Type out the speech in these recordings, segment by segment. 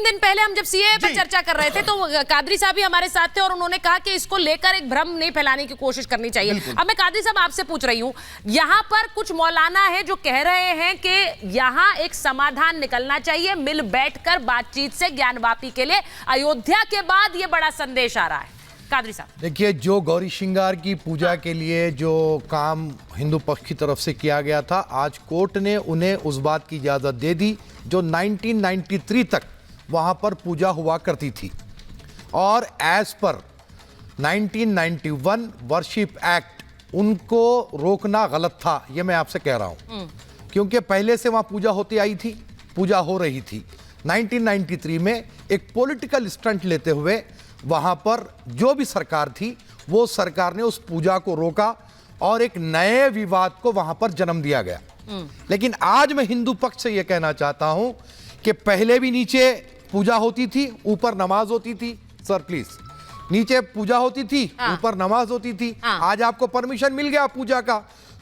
दिन पहले हम जब सीएए पर चर्चा कर रहे थे तो कादरी साहब भी हमारे साथ थे और उन्होंने कहा कि इसको लेकर एक भ्रम नहीं फैलाने की कोशिश करनी चाहिए। अब मैं कादरी साहब आपसे पूछ रही हूं, यहां पर कुछ मौलाना है जो कह रहे हैं कि यहां एक समाधान निकलना चाहिए, मिल बैठकर बातचीत से ज्ञानवापी के लिए। अयोध्या के बाद यह बड़ा संदेश आ रहा है। कादरी साहब देखिए, जो गौरी श्रृंगार की पूजा के लिए जो काम हिंदू पक्ष की तरफ से किया गया था, आज कोर्ट ने उन्हें उस बात की इजाज़त दे दी जो 1993 तक वहाँ पर पूजा हुआ करती थी। और एज पर 1991 वर्शिप एक्ट उनको रोकना गलत था, ये मैं आपसे कह रहा हूँ, क्योंकि पहले से वहाँ पूजा होती आई थी, पूजा हो रही थी। 1993 में एक पॉलिटिकल स्टंट लेते हुए वहां पर जो भी सरकार थी वो सरकार ने उस पूजा को रोका और एक नए विवाद को वहां पर जन्म दिया गया। लेकिन आज मैं हिंदू पक्ष से यह कहना चाहता हूं कि पहले भी नीचे पूजा होती थी, ऊपर नमाज होती थी। सर प्लीज, नीचे पूजा होती थी, ऊपर नमाज होती थी। आज आपको परमिशन मिल गया पूजा का,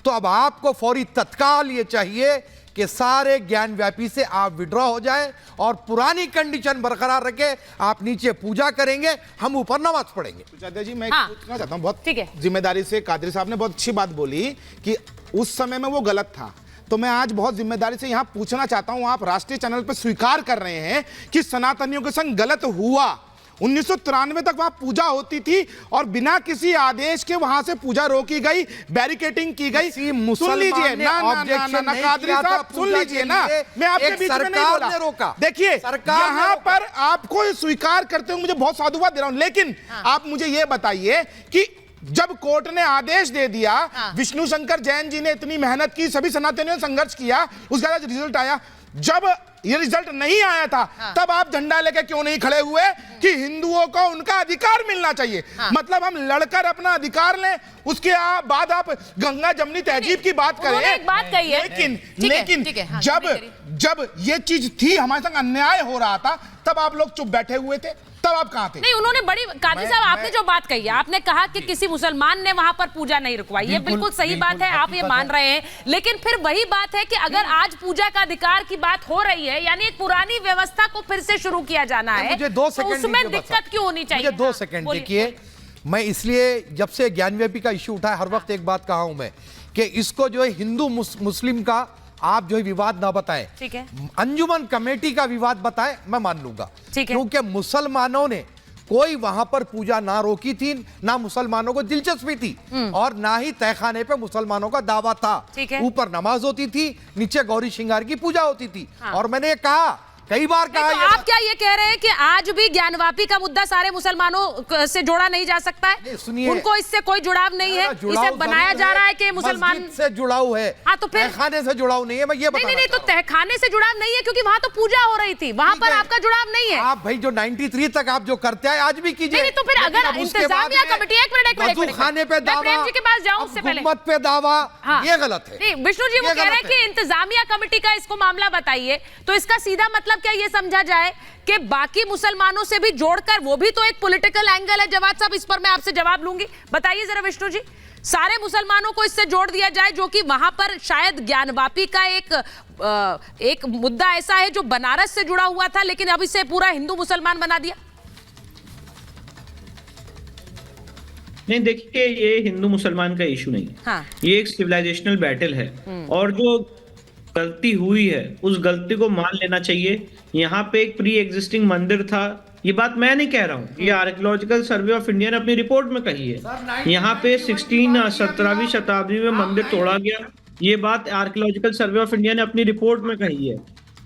तो अब आपको फौरी तत्काल ये चाहिए कि सारे ज्ञान व्यापी से आप विड्रॉ हो जाए और पुरानी कंडीशन बरकरार रखे। आप नीचे पूजा करेंगे, हम ऊपर नमाज पढ़ेंगे। सुजाता जी, मैं पूछना चाहता हूँ, बहुत जिम्मेदारी से कादरी साहब ने बहुत अच्छी बात बोली कि उस समय में वो गलत था, तो मैं आज बहुत जिम्मेदारी से यहाँ पूछना चाहता हूँ, आप राष्ट्रीय चैनल पर स्वीकार कर रहे हैं कि सनातनियों के संग गलत हुआ। 1993 तक वहां पूजा होती थी और बिना किसी आदेश के वहां से पूजा रोकी गई, बैरिकेटिंग की गई। सुन लीजिए ना कादरी साहब, सुन लीजिए ना, मैं आपके बीच में नहीं बोला। देखिए, यहां पर आपको स्वीकार करते हुए मुझे बहुत साधुवाद दे रहा हूं, लेकिन आप मुझे यह बताइए कि जब कोर्ट ने आदेश दे दिया, विष्णु शंकर जैन जी ने इतनी मेहनत की, सभी सनातनियों ने संघर्ष किया, उसका रिजल्ट आया। जब ये रिजल्ट नहीं आया था तब आप झंडा लेके क्यों नहीं खड़े हुए कि हिंदुओं को उनका अधिकार मिलना चाहिए? मतलब हम लड़कर अपना अधिकार लें, उसके बाद आप गंगा जमनी तहजीब की बात करें। एक बात कही है, लेकिन जब ये चीज थी, हमारे संग अन्याय हो रहा था, तब आप लोग चुप बैठे हुए थे, तब आप कहां थे? नहीं, उन्होंने बड़ी कादरी साहब, आपने जो बात कही है, आपने कहा कि किसी मुसलमान ने वहां पर पूजा नहीं रुकवाई, ये बिल्कुल सही बात है, आप ये मान रहे हैं। लेकिन फिर वही बात है कि अगर आज पूजा का अधिकार की बात हो रही है, यानी एक पुरानी व्यवस्था को फिर से शुरू किया जाना है, मुझे 2 सेकंड, तो उसमें दिक्कत क्यों होनी चाहिए? मुझे 2 सेकंड देखिए, मैं इसलिए जब से ज्ञानव्यापी का इश्यू उठा है, हर वक्त एक बात कहा हूं मैं कि इसको जो है हिंदू मुस्लिम का आप जो है विवाद ना बताएं, ठीक है, अंजुमन कमेटी का विवाद बताएं, मैं मान लूंगा, क्योंकि मुसलमानों ने कोई वहां पर पूजा ना रोकी थी, ना मुसलमानों को दिलचस्पी थी, और ना ही तहखाने पे मुसलमानों का दावा था। ऊपर नमाज होती थी, नीचे गौरी श्रृंगार की पूजा होती थी। और मैंने ये कहा, कई बार कहा, तो आप क्या ये कह रहे हैं कि आज भी ज्ञानवापी का मुद्दा सारे मुसलमानों से जोड़ा नहीं जा सकता है? सुनिए, उनको इससे कोई जुड़ाव नहीं है, इसे बनाया जा रहा है कि मुसलमान से जुड़ाव है। हाँ, तो फिर तहखाने से जुड़ाव नहीं है, मैं ये बता नहीं, तो तहखाने से जुड़ाव नहीं है क्योंकि वहां तो पूजा हो रही थी, वहां पर आपका जुड़ाव नहीं है। आप भाई जो 93 तक आप जो करते हैं आज भी कीजिए। नहीं, तो फिर अगर इंतजामिया कमेटी, एक मिनट, खाने पे दावा, प्रेम जी के पास जाऊं उससे पहले, हुकूमत पे दावा, ये गलत है। नहीं, विष्णु जी वो कह रहे हैं कि इंतजामिया कमेटी का इसको मामला बताइए, तो इसका सीधा मतलब क्या ये समझा जाए कि बाकी मुसलमानों से भी जोड़कर, वो भी तो एक पॉलिटिकल एंगल है। जवाब साहब, इस पर मैं आपसे जवाब लूंगी, बताइए जरा विष्णु जी, सारे मुसलमानों को इससे जोड़ दिया जाए, जो कि वहां पर शायद ज्ञानवापी का एक मुद्दा ऐसा है जो बनारस से जुड़ा हुआ था, लेकिन अब इसे पूरा हिंदू मुसलमान बना दिया। नहीं, देखिए, ये हिंदू मुसलमान का इशू नहीं है। हाँ। ये एक सिविलाइजेशनल बैटल है, और जो गलती हुई है उस गलती को मान लेना चाहिए। यहाँ पे एक प्री एग्जिस्टिंग मंदिर था, ये बात मैं नहीं कह रहा हूँ, ये आर्कियोलॉजिकल सर्वे ऑफ इंडिया ने अपनी रिपोर्ट में कही है। यहाँ पे 17वीं शताब्दी में मंदिर तोड़ा गया, ये बात आर्कियोलॉजिकल सर्वे ऑफ इंडिया ने अपनी रिपोर्ट में कही है।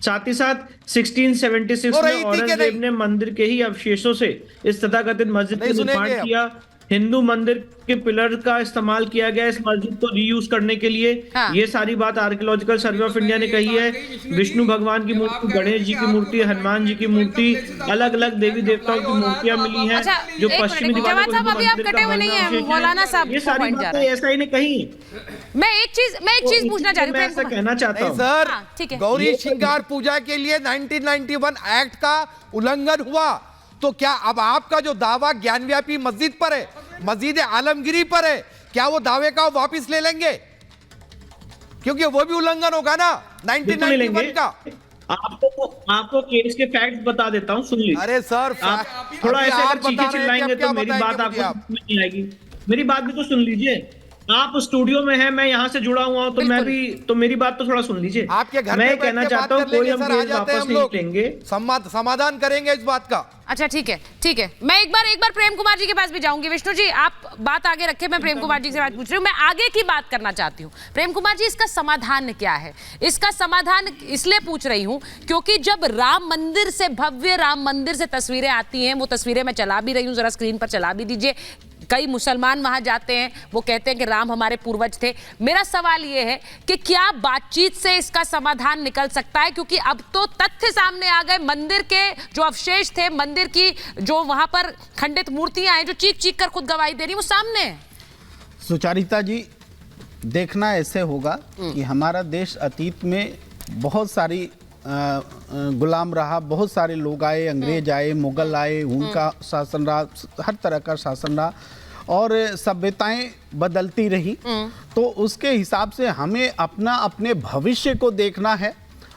साथ ही साथ 1676 में औरंगजेब ने मंदिर के ही अवशेषों से इस तथाकथित मस्जिद का निर्माण किया। हिंदू मंदिर के पिलर का इस्तेमाल किया गया इस मस्जिद को रीयूज करने के लिए। हाँ। ये सारी बात आर्कियोलॉजिकल सर्वे ऑफ इंडिया ने कही है। विष्णु भगवान की मूर्ति, गणेश जी की मूर्ति, हनुमान जी की मूर्ति, अलग अलग देवी देवताओं की मूर्तियां मिली हैं। अच्छा, जो पश्चिमी दीवारों को मौलाना साहब, ये सारी बातें ऐसा ही नहीं कही। मैं एक चीज पूछना चाह रही हूँ, ऐसा कहना चाहता हूँ सर, गौरी श्रृंगार पूजा के लिए 1991 एक्ट का उल्लंघन हुआ, तो क्या अब आपका जो दावा ज्ञानव्यापी मस्जिद पर है, मस्जिद आलमगिरी पर है, क्या वो दावे का वापस ले लेंगे? क्योंकि वो भी उल्लंघन होगा ना 1991 का। आपको केस के फैक्ट्स बता देता हूँ, सुन लीजिए। अरे सर, आप थोड़ा ऐसे अगर चीखें चिल्लाएंगे तो मेरी बात आपको समझ नहीं आएगी। मेरी बात भी तो सुन लीजिए। आप स्टूडियो में हैं, मैं यहाँ से जुड़ा हुआ हूँ, तो मैं भी, तो मेरी बात तो थोड़ा सुन लीजिए। आपके घर मैं कहना चाहता हूँ कोई हम केस वापस नहीं लेंगे, समाधान करेंगे इस बात का। अच्छा ठीक है, ठीक है। मैं एक बार प्रेम कुमार जी के पास भी जाऊंगी। विष्णु जी आप बात आगे रखें, मैं प्रेम कुमार जी से बात पूछ रही हूँ। मैं आगे की बात करना चाहती हूँ। प्रेम कुमार जी, इसका समाधान क्या है? इसका समाधान इसलिए पूछ रही हूँ क्योंकि जब राम मंदिर से, भव्य राम मंदिर से तस्वीरें आती हैं, वो तस्वीरें मैं चला भी रही हूँ, जरा स्क्रीन पर चला भी दीजिए। कई मुसलमान वहां जाते हैं, वो कहते हैं कि राम हमारे पूर्वज थे। मेरा सवाल ये है कि क्या बातचीत से इसका समाधान निकल सकता है? क्योंकि अब तो तथ्य सामने आ गए, मंदिर के जो अवशेष थे, मंदिर की जो वहां पर खंडित मूर्तियां हैं जो चीख चीख कर खुद गवाही दे रही, वो सामने है। सुचारिता जी, देखना ऐसे होगा कि हमारा देश अतीत में बहुत सारी गुलाम रहा, बहुत सारे लोग आए, अंग्रेज आए, मुगल आए, उनका शासन रहा, हर तरह का शासन रहा और सभ्यताएं बदलती रही। तो उसके हिसाब से हमें अपने भविष्य को देखना है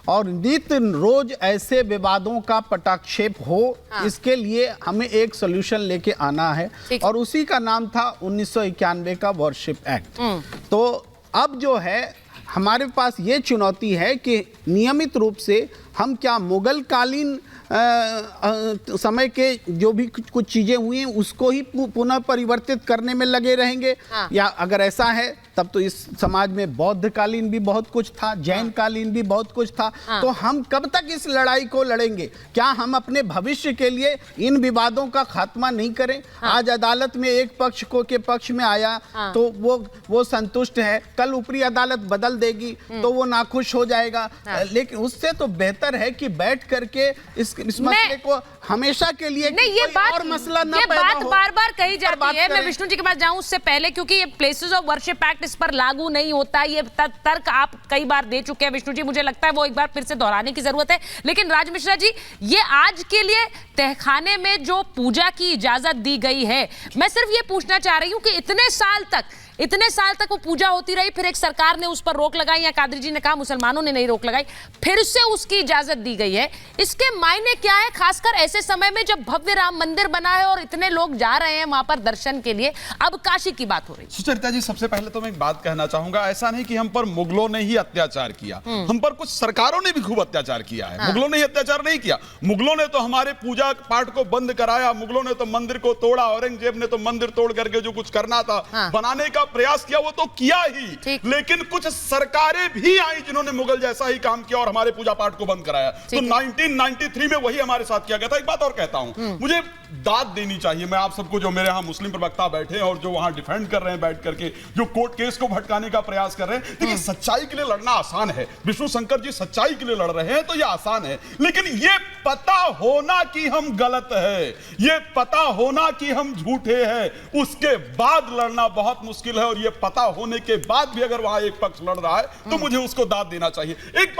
और नित्य रोज ऐसे विवादों का पटाक्षेप हो, इसके लिए हमें एक सॉल्यूशन लेके आना है और उसी का नाम था 1991 का वॉरशिप एक्ट। तो अब जो है हमारे पास ये चुनौती है कि नियमित रूप से हम क्या मुगल कालीन समय के जो भी कुछ चीजें हुई हैं उसको ही पुनः परिवर्तित करने में लगे रहेंगे, या अगर ऐसा है तब तो इस समाज में बौद्ध कालीन भी बहुत कुछ था, जैन कालीन भी बहुत कुछ था। तो हम कब तक इस लड़ाई को लड़ेंगे? क्या हम अपने भविष्य के लिए इन विवादों का खात्मा नहीं करें? आज अदालत में एक पक्ष के पक्ष में आया तो वो संतुष्ट है, कल ऊपरी अदालत बदल देगी तो वो नाखुश हो जाएगा। लेकिन उससे तो बेहतर है कि बैठ करके इस मसले को हमेशा के लिए नहीं, ये बात और मसला ना ये पैदा बात हो, बार-बार कही जाती है। मैं विष्णु जी के पास जाऊं उससे पहले, क्योंकि ये प्लेसेस ऑफ वर्शिप एक्ट इस पर लागू नहीं होता, ये तर्क आप कई बार दे चुके हैं विष्णु जी, मुझे लगता है वो एक बार फिर से दोहराने की जरूरत है। लेकिन राज मिश्रा जी, ये आज के लिए तहखाने में जो पूजा की इजाजत दी गई है, मैं सिर्फ ये पूछना चाह रही हूं कि इतने साल तक वो पूजा होती रही, फिर एक सरकार ने उस पर रोक लगाई, या कादरी जी ने कहा मुसलमानों ने नहीं रोक लगाई, फिर से उसकी इजाजत दी गई है, इसके मायने क्या है? खासकर ऐसे समय में जब भव्य राम मंदिर बना है और इतने लोग जा रहे हैं वहां पर दर्शन के लिए। अब काशी की बात हो रही है। सुचरिता जी, सबसे पहले तो मैं एक बात कहना चाहूंगा, ऐसा नहीं कि हम पर मुगलों ने ही अत्याचार किया, हम पर कुछ सरकारों ने भी खूब अत्याचार किया है। मुगलों ने ही अत्याचार नहीं किया, मुगलों ने तो हमारे पूजा पाठ को बंद कराया, मुगलों ने तो मंदिर को तोड़ा, औरंगजेब ने तो मंदिर तोड़ करके जो कुछ करना था बनाने का प्रयास किया वो तो किया ही, लेकिन कुछ सरकारें भी आई जिन्होंने मुगल जैसा ही काम किया और हमारे पूजा पाठ को बंद कराया। तो 1993 में वही हमारे साथ किया गया था। एक बात और कहता हूं, मुझे दाद देनी चाहिए मैं आप सबको, जो मेरे यहां मुस्लिम प्रवक्ता बैठे हैं और जो वहां डिफेंड कर रहे हैं बैठ करके, जो कोर्ट केस को भटकाने का प्रयास कर रहे हैं। देखिए, सच्चाई के लिए लड़ना आसान है, विष्णु शंकर जी सच्चाई के लिए लड़ रहे हैं तो यह आसान है, लेकिन यह पता होना कि हम गलत है, यह पता होना कि हम झूठे हैं, उसके बाद लड़ना बहुत मुश्किल है। और यह पता होने के बाद भी अगर वहां एक पक्ष लड़ रहा है तो मुझे उसको दाद देना चाहिए। एक